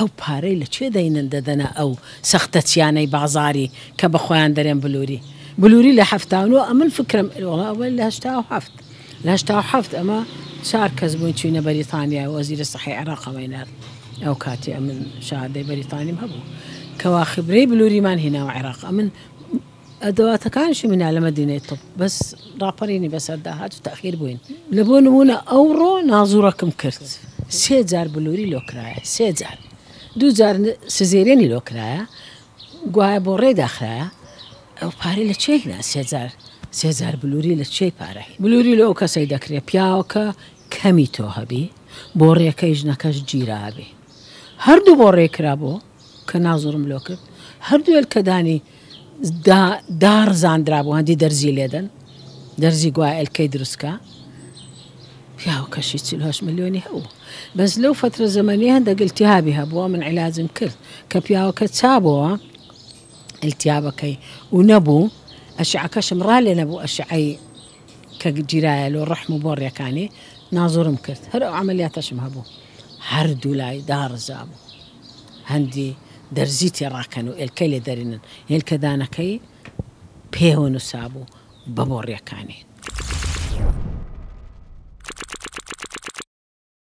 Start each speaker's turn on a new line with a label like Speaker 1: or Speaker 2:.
Speaker 1: ئەو پارەی لەکوێ دەینن دەدەنە ئەو سەختەچیانەی بازاری کە بەخۆیان دەرێن بلووری لە 79 ئەمن فکرم ئەوەل لە 87 لە 87 ئەمە 4 کەس بووین چوینە بەریتانیا وەزیرە سەحی عێراق ئەمەینات ئەو کاتی ئەمن شادەی بەریتانیم هەبوو کەوا خبرەی بلووریمان هێناوە عێراق ئەمن ئەدەواتەکانشی منە لە مەدینەی تۆپ بەس ڕاپەڕینی بەسەردا هات و تەخیر بووین لە بۆ نمونە ئەوڕۆ نازوڕەکەم کرد 3 جار بلووری لۆکرایە 3 جار 2 جار سزێرێنی لۆکرایە گوایە بۆ ڕێداخرایە ئەو پارەی لە چێ هێنا 3 جار بلووری لە چێی پارەی بلووری لە ئەو کەسەی دەکرێت پیاوەکە کەمی تۆ هەبی بۆ ڕێەکەی ژنەکەش گیرابێ هەردوو بۆ ڕێکرا بۆ کە نازوڕم لۆ کرد هەردوو ئەلکەدانی دارزاندرا بوو هەندی دەرزی لێدەن دەرزی گوایە ئەلکەی دروستکە پیاوەکەشی 48 ملیۆنی هەبوو بەس لەو فترە زەمەنی هەندێک ئیلتیهابی هەبووە من عیلاجم کرد کە پیاوەکە چابەوە ئیلتیهابەکەی و نەبوو ئەشعەکەشم ڕالێ نەبوو ئەشعەی کە گیرایە لۆ ڕەحم و بۆ ڕێکانی نازوڕم کرد هەر ئەو عەمەلیاتەشم هەبوو هەردوو لای دارزا بوو هەندی دەرزی تێڕاکەن و ئێلکەی لێ دەرێنن هێلکەدانەکەی پێوە نووسابوو بە بۆ ڕێکانی